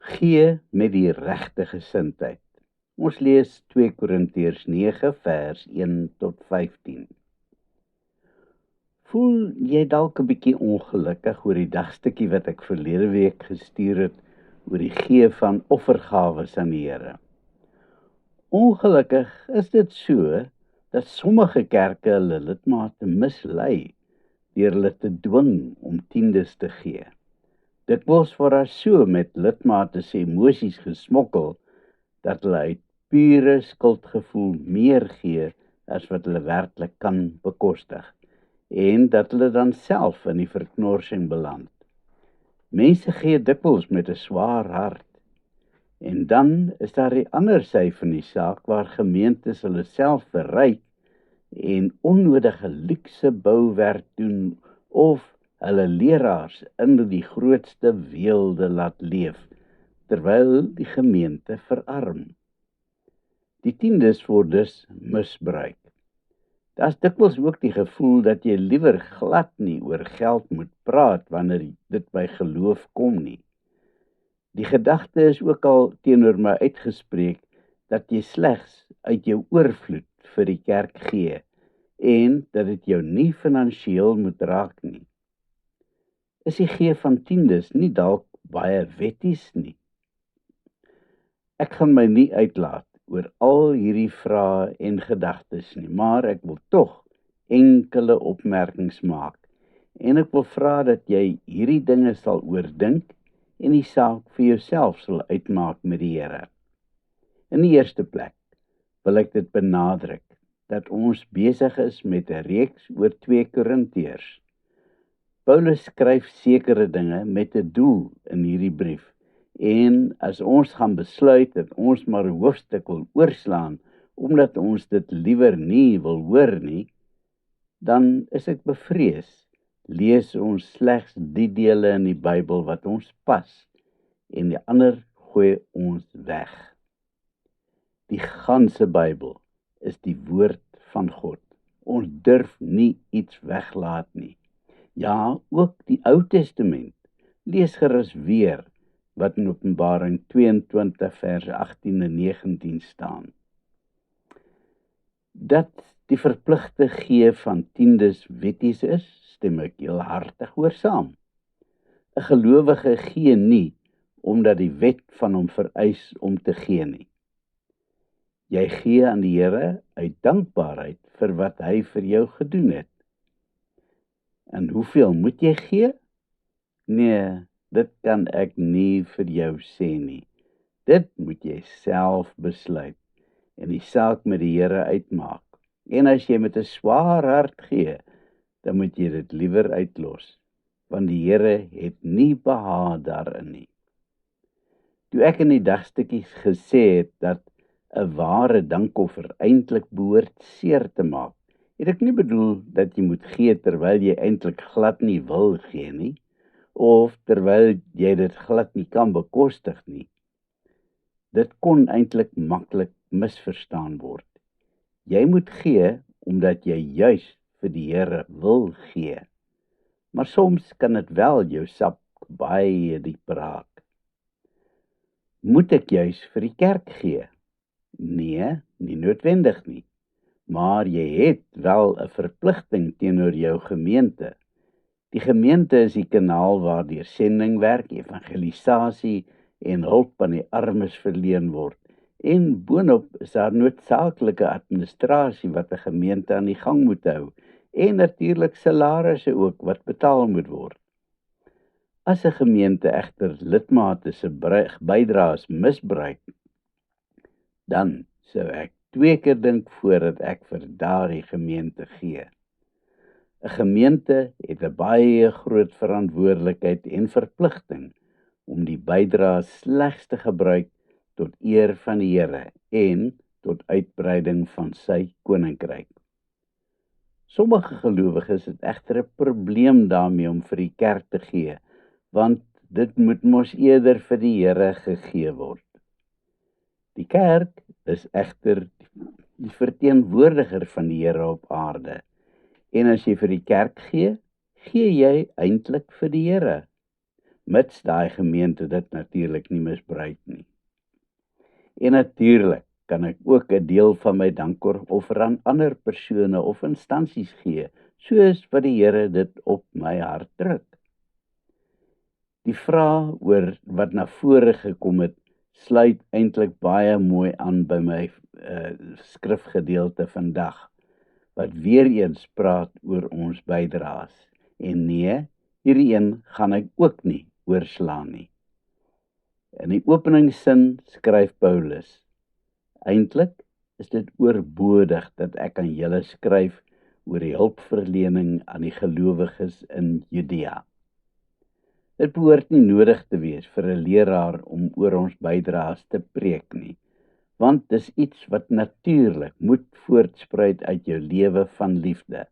Gee met die regte gesindheid. Ons lees 2 Korintiërs 9 vers 1 tot 15. Voel jy dalk 'n bietjie ongelukkig oor die dagstukkie wat ek verlede week gestuur het oor die gee van offergawes aan die Here? Ongelukkig is dit so dat sommige kerke hulle lidmate mislei deur hulle te dwing om tiendes te gee. Dikwels word daar so met lidmate se emosies gesmokkel dat hulle uit pure skuldgevoel meer gee as wat hulle werklik kan bekostig en dat hulle dan self in die verknorsing beland. Mense gee dikwels met 'n swaar hart. En dan is daar die ander sy van die saak waar gemeentes hulle self verryk en onnodige luukse bouwerk doen of hulle leraars in die grootste weelde laat leef, terwyl die gemeente verarm. Die tiendes word dus misbruik. Daar's dikwels ook die gevoel dat jy liewer glad nie oor geld moet praat wanneer dit by geloof kom nie. Die gedagte is ook al teenoor my uitgespreek dat jy slegs uit jou oorvloed vir die kerk gee en dat dit jou nie finansiëel moet raak nie. Is die gee van tiendes nie dalk baie wetties nie? Ek gaan my nie uitlaat oor al hierdie vrae en gedagtes nie, maar ek wil tog enkele opmerkings maak en ek wil vra dat jy hierdie dinge sal oordink en die saak vir jouself sal uitmaak met die Here. In die eerste plek wil ek dit benadruk dat ons besig is met 'n reeks oor 2 Korintiërs. Paulus skryf sekere dinge met 'n doel in hierdie brief. En as ons gaan besluit dat ons maar 'n hoofstuk wil oorslaan omdat ons dit liewer nie wil hoor nie, dan is ek bevrees lees ons slegs die dele in die Bybel wat ons pas en die ander gooi ons weg. Die ganse Bybel is die woord van God. Ons durf nie iets weglaat nie. Ja, ook die Ou Testament. Lees gerus weer wat in Openbaring 22 vers 18 en 19 staan. Dat die verpligte gee van tiendes wetties is, stem ek heel hartig oor saam. 'n Gelowige gee nie omdat die wet van hom vereis om te gee nie. Jy gee aan die Here uit dankbaarheid vir wat hy vir jou gedoen het. En hoeveel moet jy gee? Nee, dit kan ek nie vir jou sê nie. Dit moet jy self besluit en die saak met die Here uitmaak. En as jy met 'n swaar hart gee, dan moet jy dit liewer uitlos, want die Here het nie behaag daarin nie. Toe ek in die dagstukkies gesê het dat 'n ware dankoffer eintlik behoort seer te maak, het ek nie bedoel dat jy moet gee terwyl jy eintlik glad nie wil gee nie, of terwyl jy dit glad nie kan bekostig nie. Dit kon eintlik maklik misverstaan word. Jy moet gee omdat jy juis vir die Here wil gee. Maar soms kan dit wel jou sak baie diep raak. Moet ek juis vir die kerk gee? Nee, nie noodwendig nie. Maar jy het wel 'n verpligting teenoor jou gemeente. Die gemeente is die kanaal waardeur sendingwerk, evangelisasie en hulp aan die armes verleen word. En boonop is daar noodsaaklike administrasie wat 'n gemeente aan die gang moet hou en natuurlik salarisse ook wat betaal moet word. As 'n gemeente egter lidmate se bydraes misbruik, dan sou ek 2 keer dink voordat ek vir daardie gemeente gee. 'n Gemeente het 'n baie groot verantwoordelikheid en verpligting om die bydraes slegs te gebruik tot eer van die Here en tot uitbreiding van sy koninkryk. Sommige gelowiges het egter 'n probleem daarmee om vir die kerk te gee, want dit moet mos eerder vir die Here gegee word. Die kerk is egter die verteenwoordiger van die Here op aarde. En as jy vir die kerk gee, gee jy eintlik vir die Here. mits daai gemeente dit natuurlik nie misbruik nie. En natuurlik kan ek ook 'n deel van my dankoffer aan ander persone of instansies gee, soos wat die Here dit op my hart druk. Die vraag oor wat na vore gekom het, sluit eintlik baie mooi aan by my skrifgedeelte vandag, wat weer eens praat oor ons bydraes. En nee, hierdie een gaan ek ook nie oorslaan nie. In die openingssin skryf Paulus: eintlik is dit oorbodig dat ek aan julle skryf oor die hulpverlening aan die gelowiges in Judea. Dit behoort nie nodig te wees vir 'n leraar om oor ons bydraes te preek nie, want dis iets wat natuurlik moet voortspruit uit jou lewe van liefde.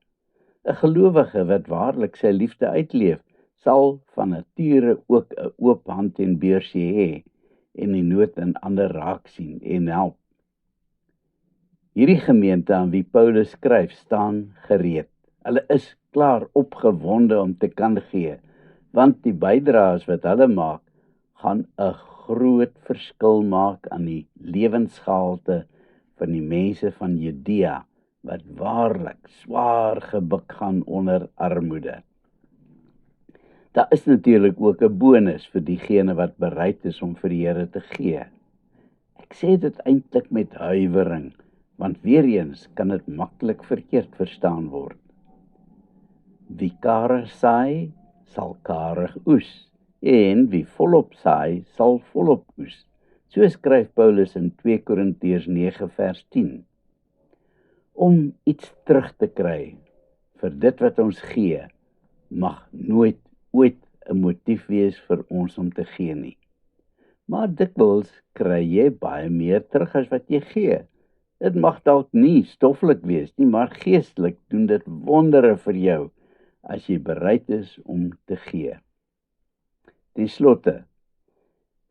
'n Gelowige wat waarlik sy liefde uitleef, sal van nature ook 'n oop hand en beursie hê en die nood in ander raak sien en help. Hierdie gemeente aan wie Paulus skryf, staan gereed. Hulle is klaar opgewonde om te kan gee, want die bydraes wat hulle maak, gaan 'n groot verskil maak aan die lewensgehalte van die mense van Judea, wat waarlik swaar gebuk gaan onder armoede. Daar is natuurlik ook 'n bonus vir diegene wat bereid is om vir die Here te gee. Ek sê dit eintlik met huiwering, want weer eens kan dit maklik verkeerd verstaan word. Wie karig saai, sal karig oes, en wie volop saai, sal volop oes. So skryf Paulus in 2 Korintiërs 9 vers 10. Om iets terug te kry vir dit wat ons gee, mag nooit ooit 'n motief wees vir ons om te gee nie. Maar dikwels kry jy baie meer terug as wat jy gee. Dit mag dalk nie stoffelik wees nie, maar geestelik doen dit wondere vir jou as jy bereid is om te gee. Ten slotte,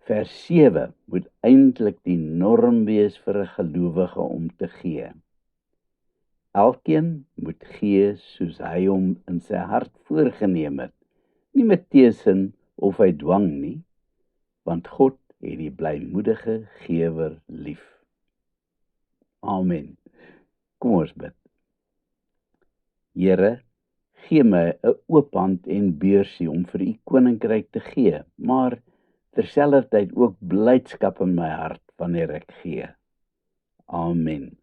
vers 7 moet eintlik die norm wees vir 'n gelowige om te gee. Elkeen moet gee soos hy hom in sy hart voorgenem het, nie met teesin of uit dwang nie, want God het die blymoedige gewer lief. Amen. Kom ons bid. Here, gee my 'n oop hand en beursie om vir u koninkryk te gee, maar terselfdertyd ook blydskap in my hart wanneer ek gee. Amen.